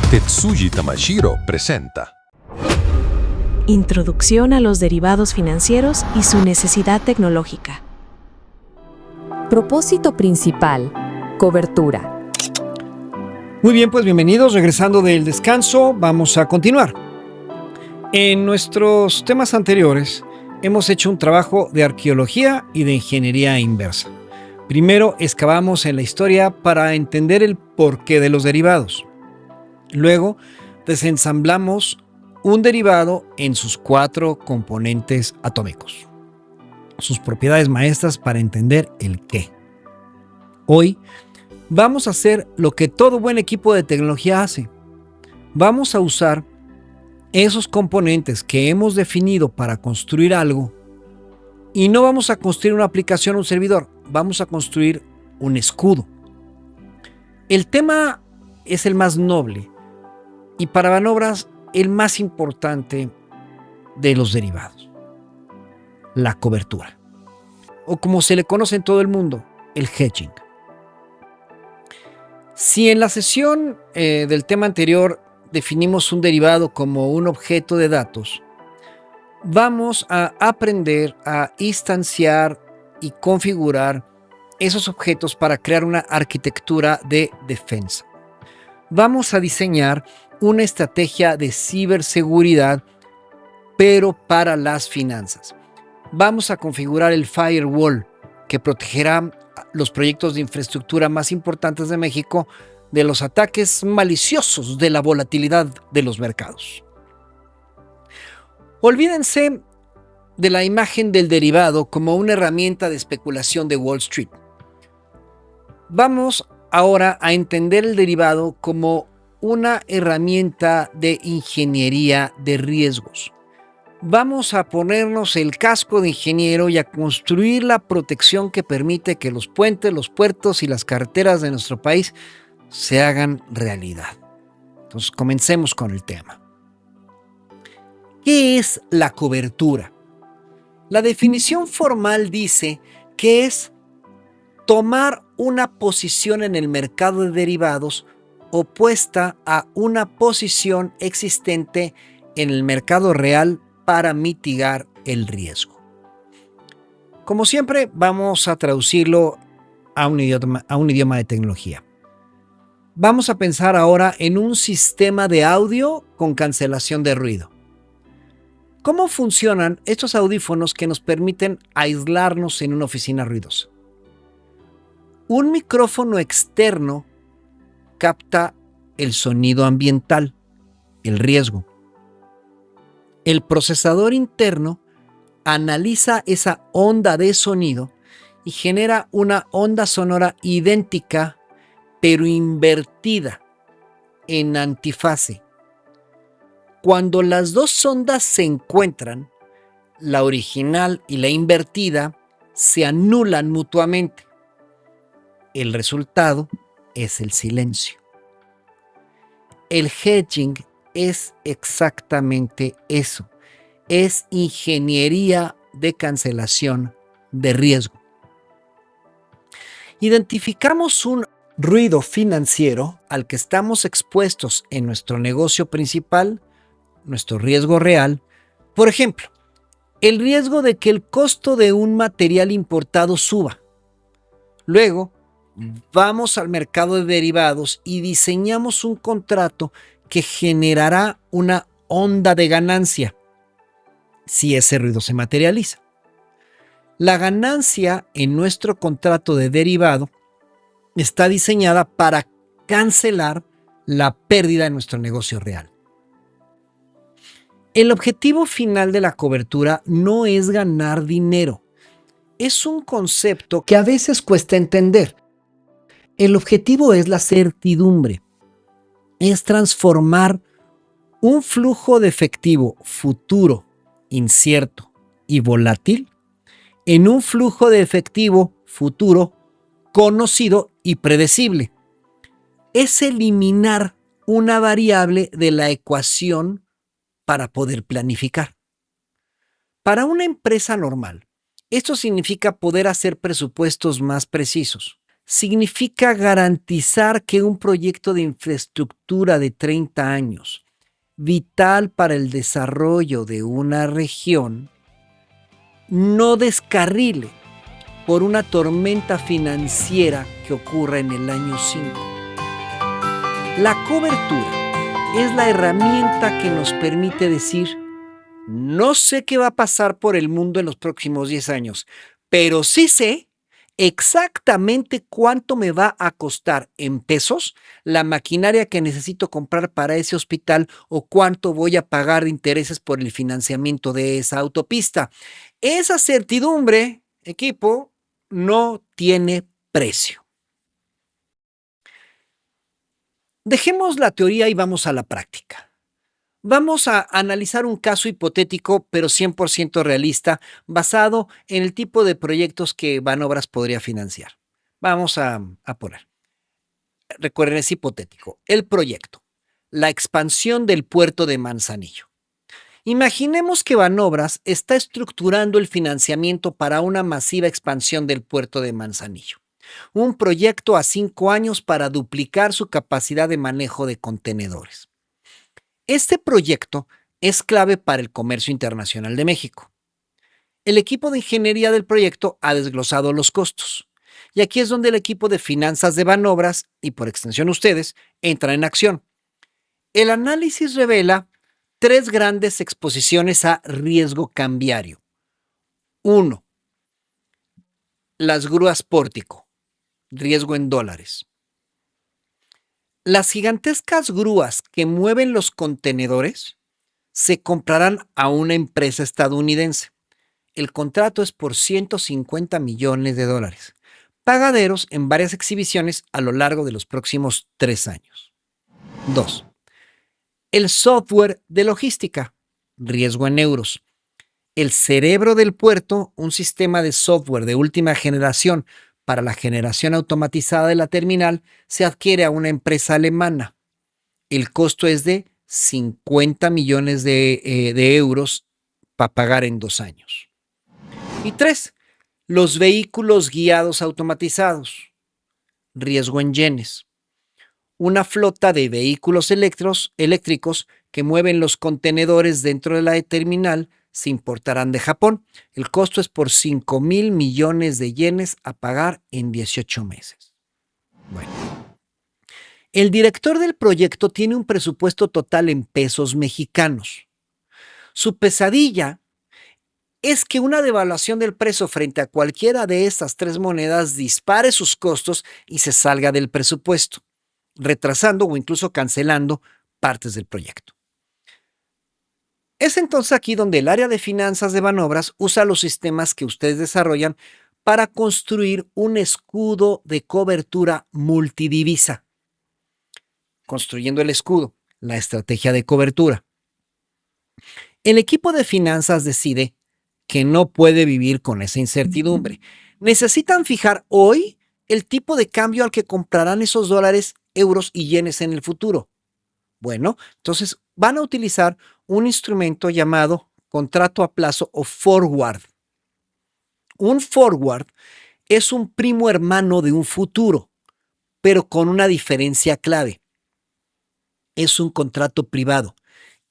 Tetsuji Tamashiro presenta Introducción a los derivados financieros y su necesidad tecnológica. Propósito principal: cobertura. Muy bien, pues bienvenidos. Regresando del descanso, vamos a continuar. En nuestros temas anteriores hemos hecho un trabajo de arqueología y de ingeniería inversa. Primero excavamos en la historia para entender el porqué de los derivados. Luego desensamblamos un derivado en sus 4 componentes atómicos, sus propiedades maestras para entender el qué. Hoy vamos a hacer lo que todo buen equipo de tecnología hace. Vamos a usar esos componentes que hemos definido para construir algo y no vamos a construir una aplicación o un servidor, vamos a construir un escudo. El tema es el más noble y para Banobras el más importante de los derivados: la cobertura, o como se le conoce en todo el mundo, el hedging. Si en la sesión del tema anterior definimos un derivado como un objeto de datos, vamos a aprender a instanciar y configurar esos objetos para crear una arquitectura de defensa. Vamos a diseñar una estrategia de ciberseguridad, pero para las finanzas. Vamos a configurar el firewall que protegerá los proyectos de infraestructura más importantes de México de los ataques maliciosos de la volatilidad de los mercados. Olvídense de la imagen del derivado como una herramienta de especulación de Wall Street. Vamos ahora a entender el derivado como una herramienta de ingeniería de riesgos. Vamos a ponernos el casco de ingeniero y a construir la protección que permite que los puentes, los puertos y las carreteras de nuestro país se hagan realidad. Entonces, comencemos con el tema. ¿Qué es la cobertura? La definición formal dice que es tomar una posición en el mercado de derivados opuesta a una posición existente en el mercado real para mitigar el riesgo. Como siempre, vamos a traducirlo a un idioma de tecnología. Vamos a pensar ahora en un sistema de audio con cancelación de ruido. ¿Cómo funcionan estos audífonos que nos permiten aislarnos en una oficina ruidosa? Un micrófono externo capta el sonido ambiental, el riesgo. El procesador interno analiza esa onda de sonido y genera una onda sonora idéntica, pero invertida, en antifase. Cuando las dos ondas se encuentran, la original y la invertida se anulan mutuamente. El resultado es el silencio. El hedging es exactamente eso. Es ingeniería de cancelación de riesgo. Identificamos un ruido financiero al que estamos expuestos en nuestro negocio principal, nuestro riesgo real. Por ejemplo, el riesgo de que el costo de un material importado suba. Luego, vamos al mercado de derivados y diseñamos un contrato que generará una onda de ganancia si ese ruido se materializa. La ganancia en nuestro contrato de derivado está diseñada para cancelar la pérdida en nuestro negocio real. El objetivo final de la cobertura no es ganar dinero. Es un concepto que a veces cuesta entender. El objetivo es la certidumbre. Es transformar un flujo de efectivo futuro, incierto y volátil en un flujo de efectivo futuro conocido y predecible. Es eliminar una variable de la ecuación para poder planificar. Para una empresa normal, esto significa poder hacer presupuestos más precisos, significa garantizar que un proyecto de infraestructura de 30 años, vital para el desarrollo de una región, no descarrile por una tormenta financiera que ocurra en el año 5. La cobertura es la herramienta que nos permite decir: no sé qué va a pasar por el mundo en los próximos 10 años, pero sí sé exactamente cuánto me va a costar en pesos la maquinaria que necesito comprar para ese hospital o cuánto voy a pagar de intereses por el financiamiento de esa autopista. Esa certidumbre, equipo, no tiene precio. Dejemos la teoría y vamos a la práctica. Vamos a analizar un caso hipotético, pero 100% realista, basado en el tipo de proyectos que Banobras podría financiar. Vamos a poner. Recuerden, es hipotético. El proyecto: la expansión del puerto de Manzanillo. Imaginemos que Banobras está estructurando el financiamiento para una masiva expansión del puerto de Manzanillo. Un proyecto a 5 años para duplicar su capacidad de manejo de contenedores. Este proyecto es clave para el comercio internacional de México. El equipo de ingeniería del proyecto ha desglosado los costos. Y aquí es donde el equipo de finanzas de Banobras, y por extensión ustedes, entra en acción. El análisis revela 3 grandes exposiciones a riesgo cambiario. 1. Las grúas pórtico, riesgo en dólares. Las gigantescas grúas que mueven los contenedores se comprarán a una empresa estadounidense. El contrato es por $150 millones, pagaderos en varias exhibiciones a lo largo de los próximos 3 años. 2. El software de logística, riesgo en euros. El cerebro del puerto, un sistema de software de última generación para la generación automatizada de la terminal, se adquiere a una empresa alemana. El costo es de 50 millones de euros para pagar en 2 años. Y 3. Los vehículos guiados automatizados, riesgo en yenes. Una flota de vehículos eléctricos que mueven los contenedores dentro de la terminal se importarán de Japón. El costo es por 5,000 millones de yenes a pagar en 18 meses. Bueno, el director del proyecto tiene un presupuesto total en pesos mexicanos. Su pesadilla es que una devaluación del peso frente a cualquiera de estas 3 monedas dispare sus costos y se salga del presupuesto, retrasando o incluso cancelando partes del proyecto. Es entonces aquí donde el área de finanzas de Banobras usa los sistemas que ustedes desarrollan para construir un escudo de cobertura multidivisa. Construyendo el escudo, la estrategia de cobertura. El equipo de finanzas decide que no puede vivir con esa incertidumbre. Necesitan fijar hoy el tipo de cambio al que comprarán esos dólares, euros y yenes en el futuro. Bueno, entonces van a utilizar un instrumento llamado contrato a plazo o forward. Un forward es un primo hermano de un futuro, pero con una diferencia clave. Es un contrato privado,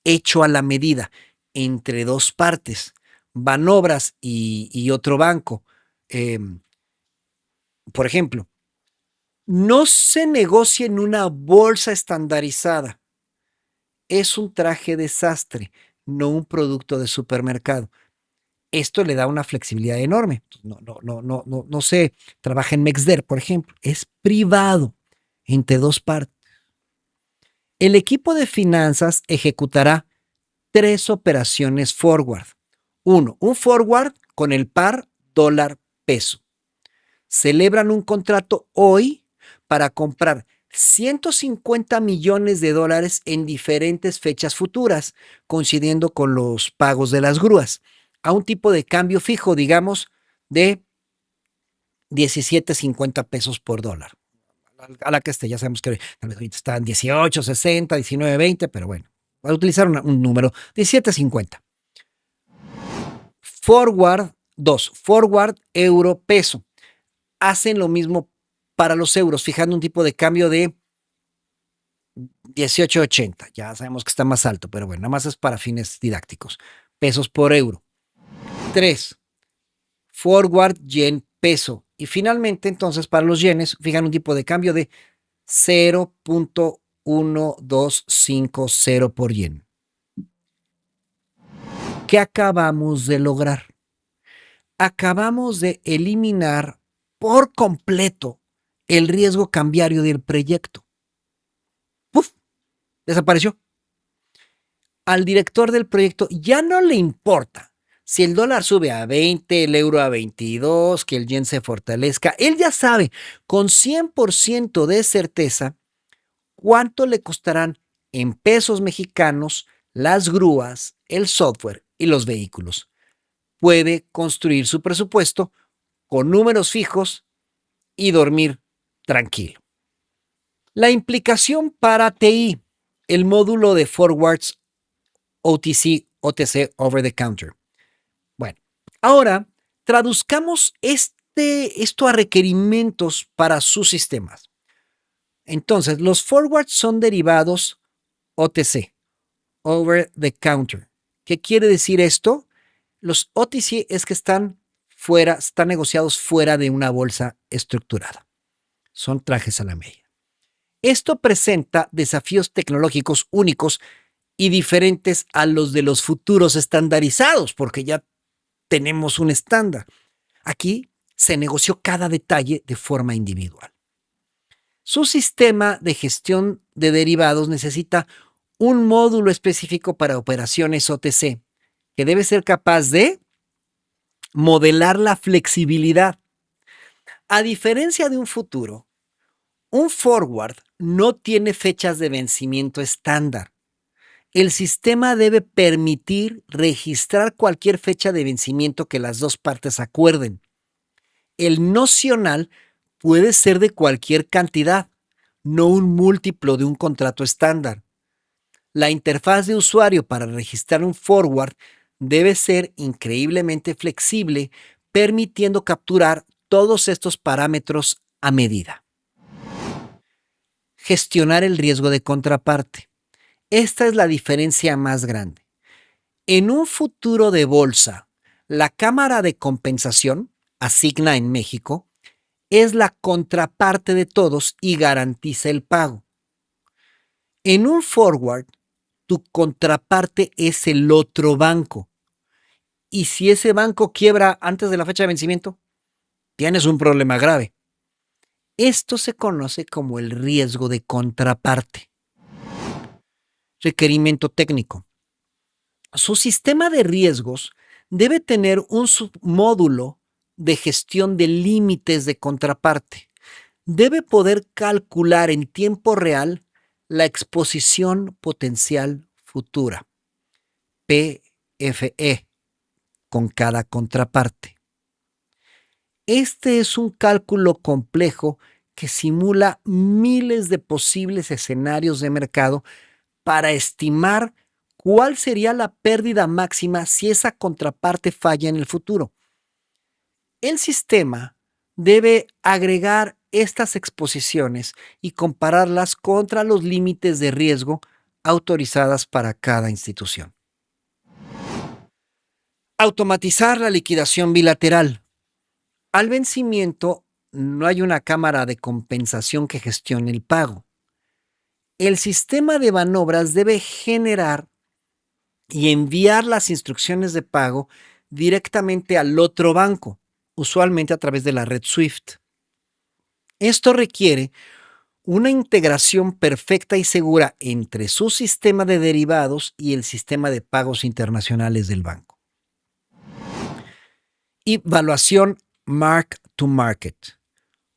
hecho a la medida, entre 2 partes, Banobras y otro banco. Por ejemplo, no se negocia en una bolsa estandarizada. Es un traje de sastre, no un producto de supermercado. Esto le da una flexibilidad enorme. No se trabaja en Mexder, por ejemplo. Es privado, entre 2 partes. El equipo de finanzas ejecutará 3 operaciones forward. 1. Un forward con el par dólar-peso. Celebran un contrato hoy para comprar 150 millones de dólares en diferentes fechas futuras, coincidiendo con los pagos de las grúas, a un tipo de cambio fijo, digamos, de 17.50 pesos por dólar. A la que esté, ya sabemos que ahorita están 18, 60, 19, 20, pero bueno, voy a utilizar un número, 17.50. Forward 2, forward euro peso. Hacen lo mismo para los euros, fijando un tipo de cambio de 18.80. Ya sabemos que está más alto, pero bueno, nada más es para fines didácticos. Pesos por euro. 3. Forward yen peso. Y finalmente, entonces, para los yenes, fijan un tipo de cambio de 0.1250 por yen. ¿Qué acabamos de lograr? Acabamos de eliminar por completo el riesgo cambiario del proyecto. ¡Puf! Desapareció. Al director del proyecto ya no le importa si el dólar sube a 20, el euro a 22, que el yen se fortalezca. Él ya sabe con 100% de certeza cuánto le costarán en pesos mexicanos las grúas, el software y los vehículos. Puede construir su presupuesto con números fijos y dormir tranquilo. La implicación para TI, el módulo de Forwards OTC Over the Counter. Bueno, ahora traduzcamos esto a requerimientos para sus sistemas. Entonces, los forwards son derivados OTC, Over the Counter. ¿Qué quiere decir esto? Los OTC es que están negociados fuera de una bolsa estructurada. Son trajes a la medida. Esto presenta desafíos tecnológicos únicos y diferentes a los de los futuros estandarizados, porque ya tenemos un estándar. Aquí se negoció cada detalle de forma individual. Su sistema de gestión de derivados necesita un módulo específico para operaciones OTC, que debe ser capaz de modelar la flexibilidad. A diferencia de un futuro, un forward no tiene fechas de vencimiento estándar. El sistema debe permitir registrar cualquier fecha de vencimiento que las dos partes acuerden. El nocional puede ser de cualquier cantidad, no un múltiplo de un contrato estándar. La interfaz de usuario para registrar un forward debe ser increíblemente flexible, permitiendo capturar todos estos parámetros a medida. Gestionar el riesgo de contraparte. Esta es la diferencia más grande. En un futuro de bolsa, la Cámara de Compensación, Asigna en México, es la contraparte de todos y garantiza el pago. En un forward, tu contraparte es el otro banco. Y si ese banco quiebra antes de la fecha de vencimiento, tienes un problema grave. Esto se conoce como el riesgo de contraparte. Requerimiento técnico. Su sistema de riesgos debe tener un submódulo de gestión de límites de contraparte. Debe poder calcular en tiempo real la exposición potencial futura, PFE, con cada contraparte. Este es un cálculo complejo que simula miles de posibles escenarios de mercado para estimar cuál sería la pérdida máxima si esa contraparte falla en el futuro. El sistema debe agregar estas exposiciones y compararlas contra los límites de riesgo autorizadas para cada institución. Automatizar la liquidación bilateral. Al vencimiento, no hay una cámara de compensación que gestione el pago. El sistema de manobras debe generar y enviar las instrucciones de pago directamente al otro banco, usualmente a través de la red SWIFT. Esto requiere una integración perfecta y segura entre su sistema de derivados y el sistema de pagos internacionales del banco. Y valuación mark to market.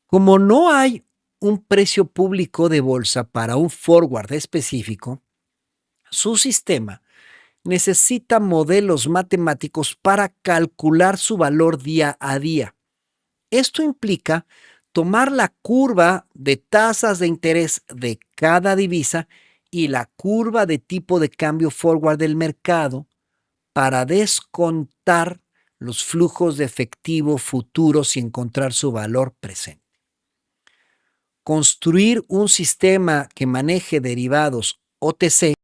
Como no hay un precio público de bolsa para un forward específico, su sistema necesita modelos matemáticos para calcular su valor día a día. Esto implica tomar la curva de tasas de interés de cada divisa y la curva de tipo de cambio forward del mercado para descontar los flujos de efectivo futuros y encontrar su valor presente. Construir un sistema que maneje derivados OTC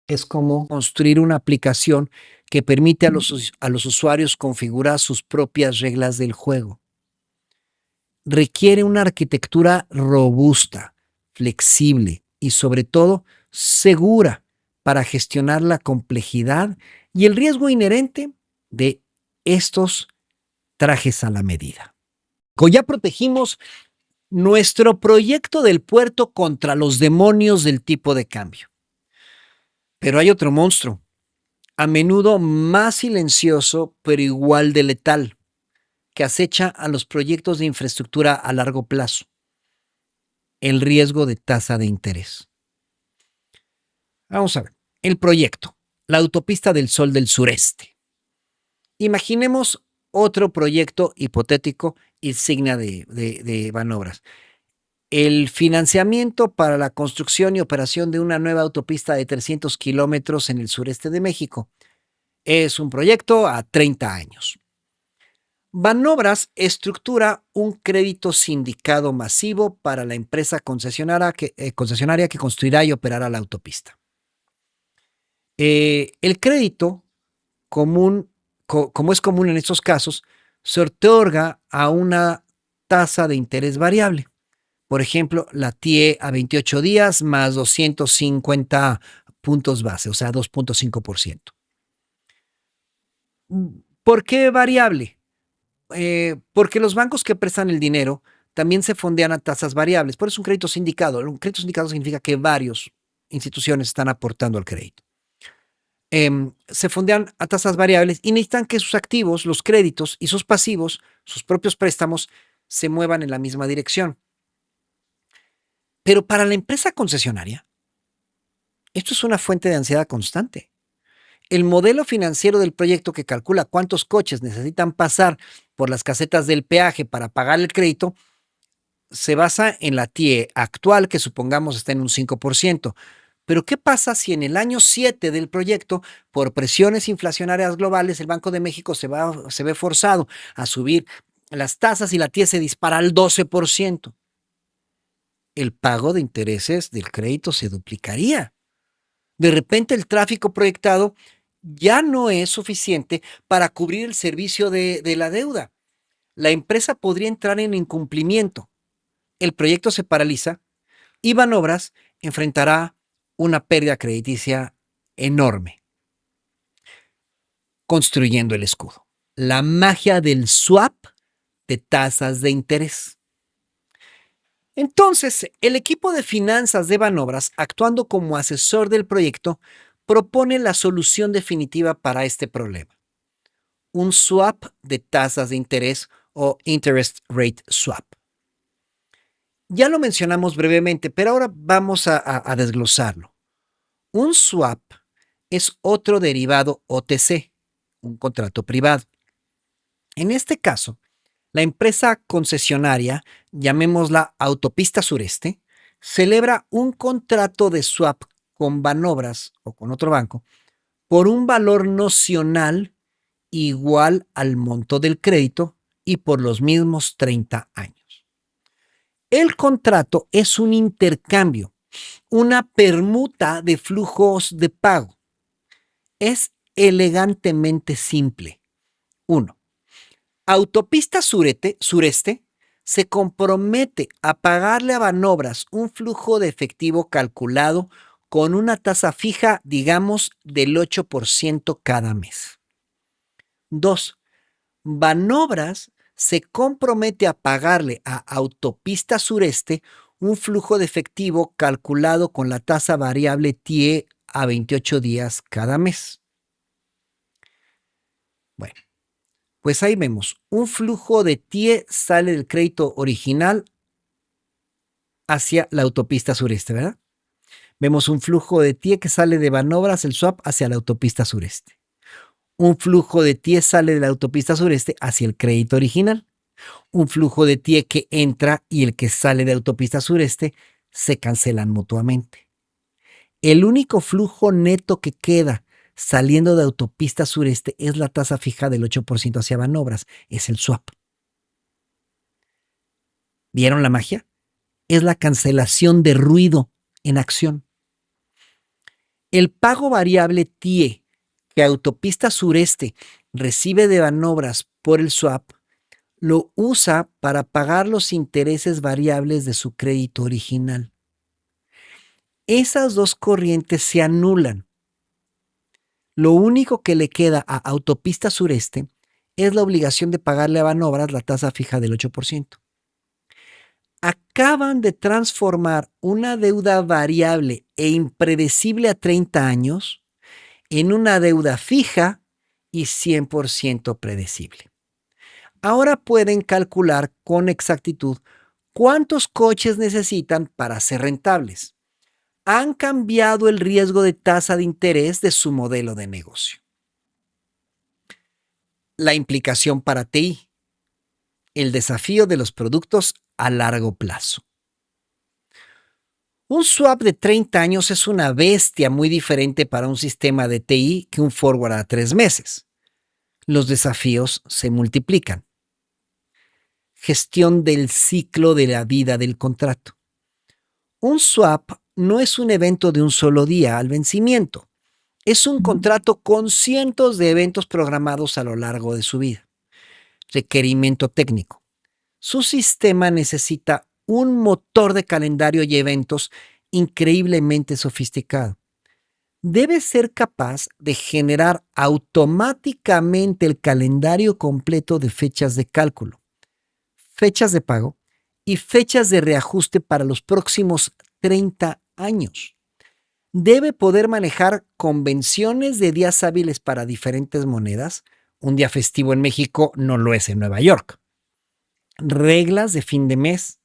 es como construir una aplicación que permite a los usuarios configurar sus propias reglas del juego. Requiere una arquitectura robusta, flexible y sobre todo segura para gestionar la complejidad y el riesgo inherente de estos trajes a la medida. Ya protegimos nuestro proyecto del puerto contra los demonios del tipo de cambio. Pero hay otro monstruo, a menudo más silencioso, pero igual de letal, que acecha a los proyectos de infraestructura a largo plazo: el riesgo de tasa de interés. Vamos a ver, el proyecto, la autopista del Sol del Sureste. Imaginemos otro proyecto hipotético insignia de Banobras: el financiamiento para la construcción y operación de una nueva autopista de 300 kilómetros en el sureste de México. Es un proyecto a 30 años. Banobras estructura un crédito sindicado masivo para la empresa concesionaria que construirá y operará la autopista. El crédito, como es común en estos casos, se otorga a una tasa de interés variable. Por ejemplo, la TIE a 28 días más 250 puntos base, o sea, 2.5%. ¿Por qué variable? Porque los bancos que prestan el dinero también se fondean a tasas variables. Por eso es un crédito sindicado. Un crédito sindicado significa que varias instituciones están aportando al crédito. Se fondean a tasas variables y necesitan que sus activos, los créditos y sus pasivos, sus propios préstamos, se muevan en la misma dirección. Pero para la empresa concesionaria, esto es una fuente de ansiedad constante. El modelo financiero del proyecto, que calcula cuántos coches necesitan pasar por las casetas del peaje para pagar el crédito, se basa en la TIE actual, que supongamos está en un 5%. Pero ¿qué pasa si en el año 7 del proyecto, por presiones inflacionarias globales, el Banco de México se ve forzado a subir las tasas y la TIE se dispara al 12%? El pago de intereses del crédito se duplicaría. De repente el tráfico proyectado ya no es suficiente para cubrir el servicio de la deuda. La empresa podría entrar en incumplimiento. El proyecto se paraliza y Banobras enfrentará una pérdida crediticia enorme. Construyendo el escudo. La magia del swap de tasas de interés. Entonces, el equipo de finanzas de Banobras, actuando como asesor del proyecto, propone la solución definitiva para este problema: un swap de tasas de interés, o interest rate swap. Ya lo mencionamos brevemente, pero ahora vamos a desglosarlo. Un swap es otro derivado OTC, un contrato privado. En este caso, la empresa concesionaria, llamémosla Autopista Sureste, celebra un contrato de swap con Banobras o con otro banco por un valor nocional igual al monto del crédito y por los mismos 30 años. El contrato es un intercambio, una permuta de flujos de pago. Es elegantemente simple. 1. Autopista Sureste se compromete a pagarle a Banobras un flujo de efectivo calculado con una tasa fija, digamos, del 8% cada mes. 2. Banobras se compromete a pagarle a Autopista Sureste un flujo de efectivo calculado con la tasa variable TIE a 28 días cada mes. Bueno, pues ahí vemos, un flujo de TIE sale del crédito original hacia la Autopista Sureste, ¿verdad? Vemos un flujo de TIE que sale de Banobras, el swap, hacia la Autopista Sureste. Un flujo de TIE sale de la Autopista Sureste hacia el crédito original. Un flujo de TIE que entra y el que sale de Autopista Sureste se cancelan mutuamente. El único flujo neto que queda saliendo de Autopista Sureste es la tasa fija del 8% hacia Banobras, es el swap. ¿Vieron la magia? es la cancelación de ruido en acción. El pago variable TIE que Autopista Sureste recibe de Banobras por el swap lo usa para pagar los intereses variables de su crédito original. Esas dos corrientes se anulan. Lo único que le queda a Autopista Sureste es la obligación de pagarle a Banobras la tasa fija del 8%. Acaban de transformar una deuda variable e impredecible a 30 años en una deuda fija y 100% predecible. Ahora pueden calcular con exactitud cuántos coches necesitan para ser rentables. Han cambiado el riesgo de tasa de interés de su modelo de negocio. La implicación para TI. El desafío de los productos a largo plazo. Un swap de 30 años es una bestia muy diferente para un sistema de TI que un forward a 3 meses. Los desafíos se multiplican. Gestión del ciclo de la vida del contrato. Un swap no es un evento de un solo día al vencimiento. Es un contrato con cientos de eventos programados a lo largo de su vida. Requerimiento técnico. Su sistema necesita un motor de calendario y eventos increíblemente sofisticado. Debe ser capaz de generar automáticamente el calendario completo de fechas de cálculo, fechas de pago y fechas de reajuste para los próximos 30 años. Debe poder manejar convenciones de días hábiles para diferentes monedas. Un día festivo en México no lo es en Nueva York. Reglas de fin de mes,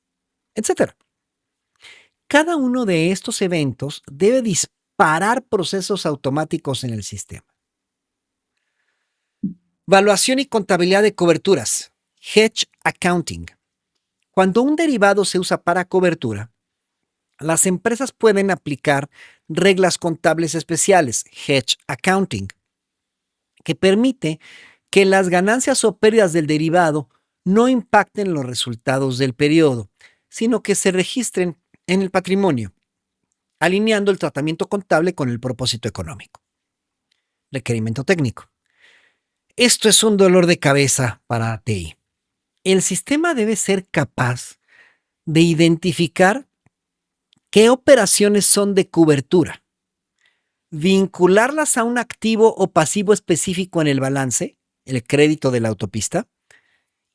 etc. Cada uno de estos eventos debe disparar procesos automáticos en el sistema. Valuación y contabilidad de coberturas. Hedge accounting. Cuando un derivado se usa para cobertura, las empresas pueden aplicar reglas contables especiales, hedge accounting, que permite que las ganancias o pérdidas del derivado no impacten los resultados del periodo, sino que se registren en el patrimonio, alineando el tratamiento contable con el propósito económico. Requerimiento técnico. Esto es un dolor de cabeza para TI. El sistema debe ser capaz de identificar qué operaciones son de cobertura, vincularlas a un activo o pasivo específico en el balance, el crédito de la autopista,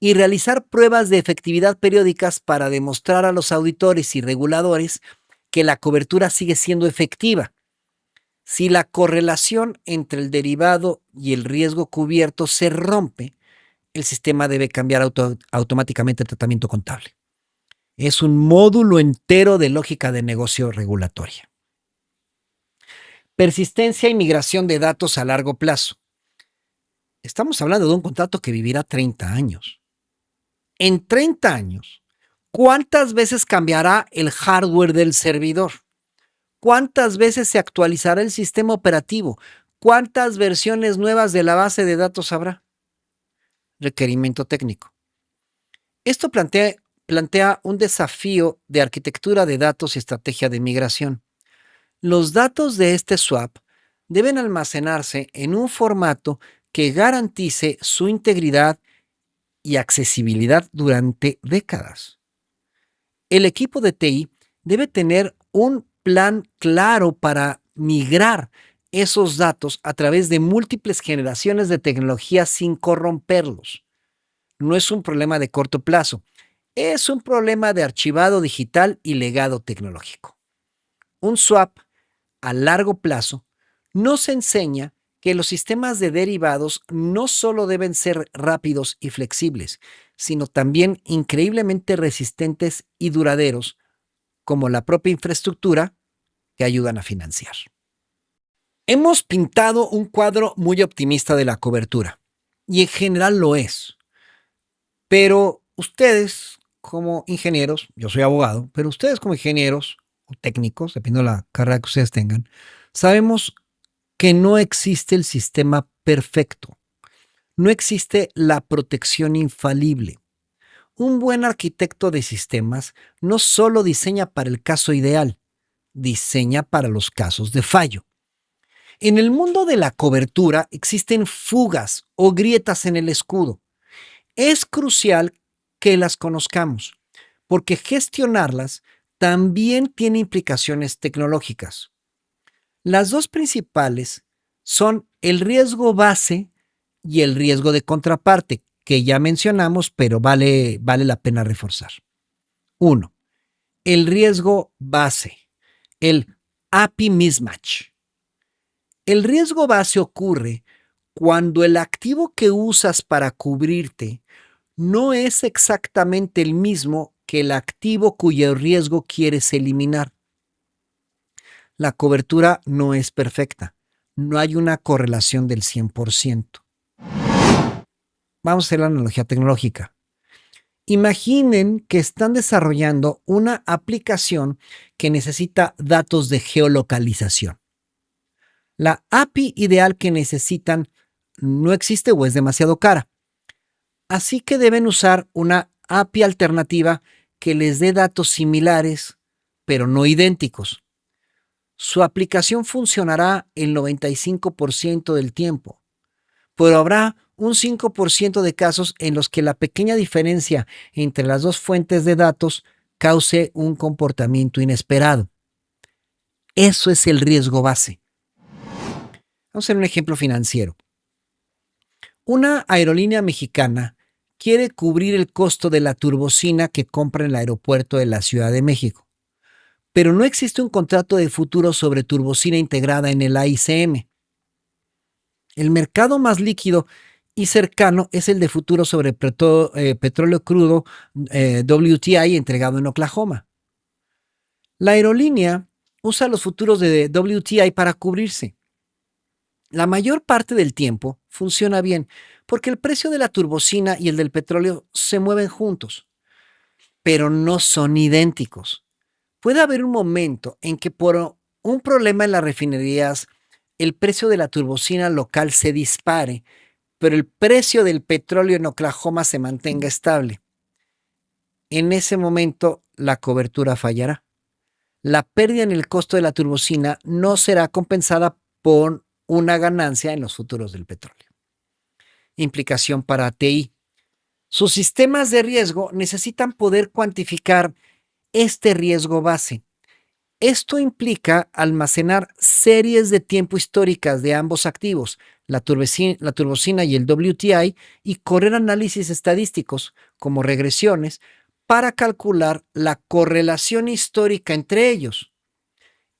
y realizar pruebas de efectividad periódicas para demostrar a los auditores y reguladores que la cobertura sigue siendo efectiva. Si la correlación entre el derivado y el riesgo cubierto se rompe, el sistema debe cambiar automáticamente el tratamiento contable. Es un módulo entero de lógica de negocio regulatoria. Persistencia y migración de datos a largo plazo. Estamos hablando de un contrato que vivirá 30 años. En 30 años, ¿cuántas veces cambiará el hardware del servidor? ¿Cuántas veces se actualizará el sistema operativo? ¿Cuántas versiones nuevas de la base de datos habrá? Requerimiento técnico. Esto plantea un desafío de arquitectura de datos y estrategia de migración. Los datos de este swap deben almacenarse en un formato que garantice su integridad y accesibilidad durante décadas. El equipo de TI debe tener un plan claro para migrar esos datos a través de múltiples generaciones de tecnología sin corromperlos. No es un problema de corto plazo, es un problema de archivado digital y legado tecnológico. Un swap a largo plazo nos enseña que los sistemas de derivados no solo deben ser rápidos y flexibles, sino también increíblemente resistentes y duraderos, como la propia infraestructura que ayudan a financiar. Hemos pintado un cuadro muy optimista de la cobertura, y en general lo es. Pero ustedes como ingenieros, yo soy abogado, pero ustedes como ingenieros o técnicos, dependiendo de la carrera que ustedes tengan, sabemos que no existe el sistema perfecto. No existe la protección infalible. Un buen arquitecto de sistemas no solo diseña para el caso ideal, diseña para los casos de fallo. En el mundo de la cobertura existen fugas o grietas en el escudo. Es crucial que las conozcamos, porque gestionarlas también tiene implicaciones tecnológicas. Las dos principales son el riesgo base y el riesgo de contraparte, que ya mencionamos, pero vale la pena reforzar. 1. El riesgo base, el API mismatch. El riesgo base ocurre cuando el activo que usas para cubrirte no es exactamente el mismo que el activo cuyo riesgo quieres eliminar. La cobertura no es perfecta. No hay una correlación del 100%. Vamos a hacer la analogía tecnológica. Imaginen que están desarrollando una aplicación que necesita datos de geolocalización. La API ideal que necesitan no existe o es demasiado cara. Así que deben usar una API alternativa que les dé datos similares, pero no idénticos. Su aplicación funcionará el 95% del tiempo, pero habrá un 5% de casos en los que la pequeña diferencia entre las dos fuentes de datos cause un comportamiento inesperado. Eso es el riesgo base. Vamos a hacer un ejemplo financiero. Una aerolínea mexicana quiere cubrir el costo de la turbocina que compra en el aeropuerto de la Ciudad de México, pero no existe un contrato de futuro sobre turbocina integrada en el AICM. El mercado más líquido y cercano es el de futuro sobre petróleo crudo WTI entregado en Oklahoma. La aerolínea usa los futuros de WTI para cubrirse. La mayor parte del tiempo funciona bien porque el precio de la turbocina y el del petróleo se mueven juntos, pero no son idénticos. Puede haber un momento en que por un problema en las refinerías el precio de la turbocina local se dispare, pero el precio del petróleo en Oklahoma se mantenga estable. En ese momento la cobertura fallará. La pérdida en el costo de la turbocina no será compensada por una ganancia en los futuros del petróleo. Implicación para TI. Sus sistemas de riesgo necesitan poder cuantificar este riesgo base. Esto implica almacenar series de tiempo históricas de ambos activos, la turbocina y el WTI, y correr análisis estadísticos como regresiones para calcular la correlación histórica entre ellos.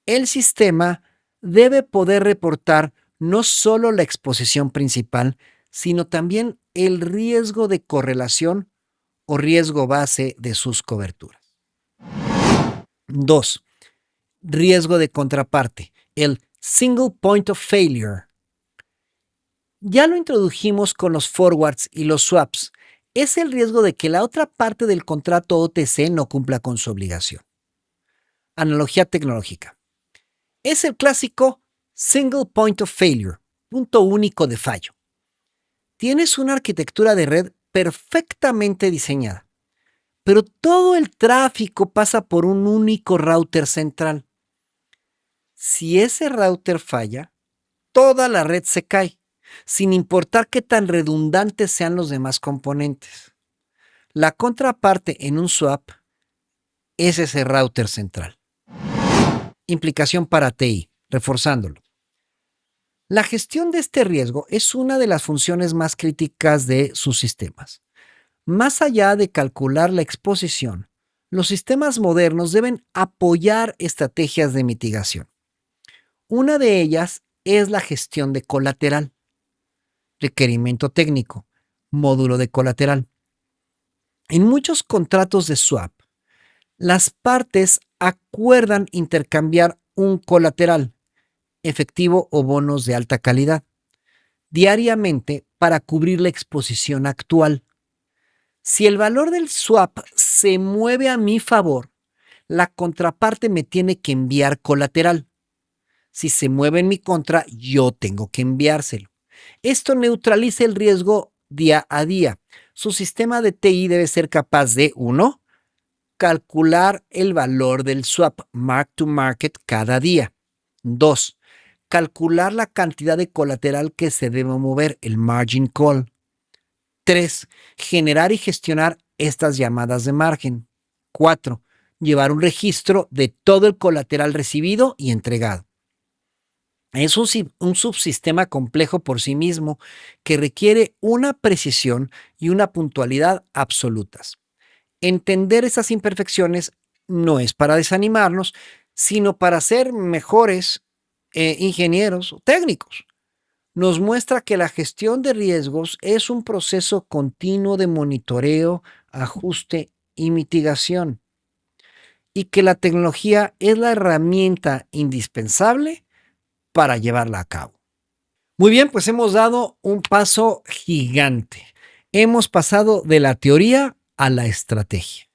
El sistema debe poder reportar no solo la exposición principal, sino también el riesgo de correlación o riesgo base de sus coberturas. 2. Riesgo de contraparte, el single point of failure. Ya lo introdujimos con los forwards y los swaps. Es el riesgo de que la otra parte del contrato OTC no cumpla con su obligación. Analogía tecnológica. Es el clásico single point of failure, punto único de fallo. Tienes una arquitectura de red perfectamente diseñada, pero todo el tráfico pasa por un único router central. Si ese router falla, toda la red se cae, sin importar qué tan redundantes sean los demás componentes. La contraparte en un swap es ese router central. Implicación para TI, reforzándolo. La gestión de este riesgo es una de las funciones más críticas de sus sistemas. Más allá de calcular la exposición, los sistemas modernos deben apoyar estrategias de mitigación. Una de ellas es la gestión de colateral. Requerimiento técnico, módulo de colateral. En muchos contratos de swap, las partes acuerdan intercambiar un colateral, efectivo o bonos de alta calidad, diariamente para cubrir la exposición actual. Si el valor del swap se mueve a mi favor, la contraparte me tiene que enviar colateral. Si se mueve en mi contra, yo tengo que enviárselo. Esto neutraliza el riesgo día a día, su sistema de TI debe ser capaz de, 1, calcular el valor del swap mark to market cada día. 2, calcular la cantidad de colateral que se debe mover, el margin call. 3, generar y gestionar estas llamadas de margen. 4, llevar un registro de todo el colateral recibido y entregado. Es un subsistema complejo por sí mismo que requiere una precisión y una puntualidad absolutas. Entender esas imperfecciones no es para desanimarnos, sino para ser mejores ingenieros o técnicos. Nos muestra que la gestión de riesgos es un proceso continuo de monitoreo, ajuste y mitigación, y que la tecnología es la herramienta indispensable para llevarla a cabo. Muy bien, pues hemos dado un paso gigante. Hemos pasado de la teoría a la estrategia.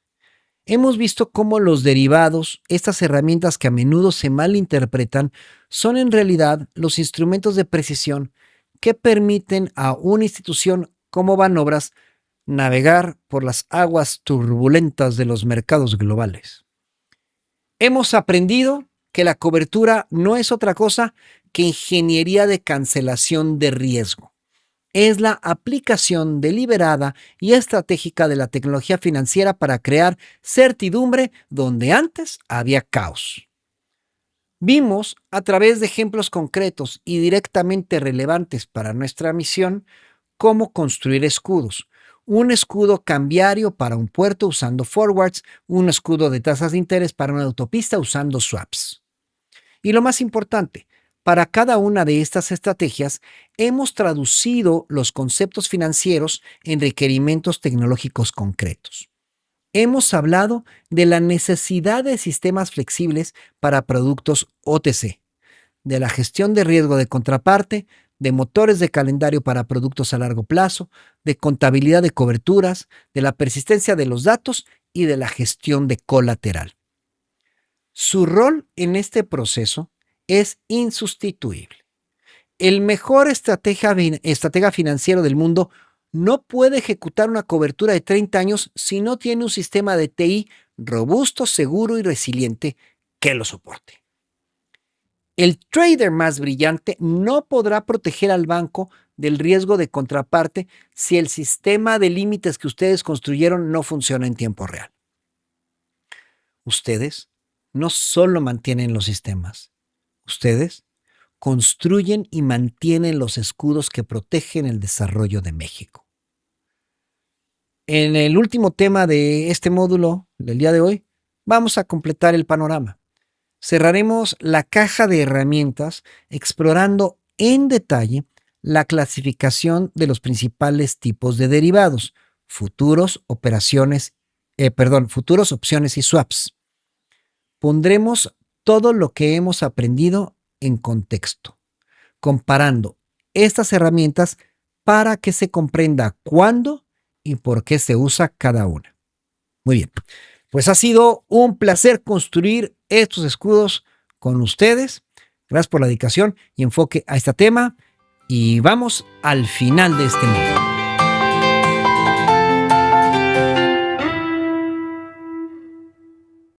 Hemos visto cómo los derivados, estas herramientas que a menudo se malinterpretan, son en realidad los instrumentos de precisión que permiten a una institución como Banobras navegar por las aguas turbulentas de los mercados globales. Hemos aprendido que la cobertura no es otra cosa que ingeniería de cancelación de riesgo. Es la aplicación deliberada y estratégica de la tecnología financiera para crear certidumbre donde antes había caos. Vimos a través de ejemplos concretos y directamente relevantes para nuestra misión cómo construir escudos. Un escudo cambiario para un puerto usando forwards, un escudo de tasas de interés para una autopista usando swaps. Y lo más importante, para cada una de estas estrategias hemos traducido los conceptos financieros en requerimientos tecnológicos concretos. Hemos hablado de la necesidad de sistemas flexibles para productos OTC, de la gestión de riesgo de contraparte, de motores de calendario para productos a largo plazo, de contabilidad de coberturas, de la persistencia de los datos y de la gestión de colateral. Su rol en este proceso es insustituible. El mejor estratega financiero del mundo no puede ejecutar una cobertura de 30 años si no tiene un sistema de TI robusto, seguro y resiliente que lo soporte. El trader más brillante no podrá proteger al banco del riesgo de contraparte si el sistema de límites que ustedes construyeron no funciona en tiempo real. Ustedes no solo mantienen los sistemas, ustedes construyen y mantienen los escudos que protegen el desarrollo de México. En el último tema de este módulo del día de hoy, vamos a completar el panorama. Cerraremos la caja de herramientas explorando en detalle la clasificación de los principales tipos de derivados, futuros, opciones y swaps. Pondremos todo lo que hemos aprendido en contexto, comparando estas herramientas para que se comprenda cuándo y por qué se usa cada una. Muy bien, pues ha sido un placer construir estos escudos con ustedes. Gracias por la dedicación y enfoque a este tema y vamos al final de este módulo.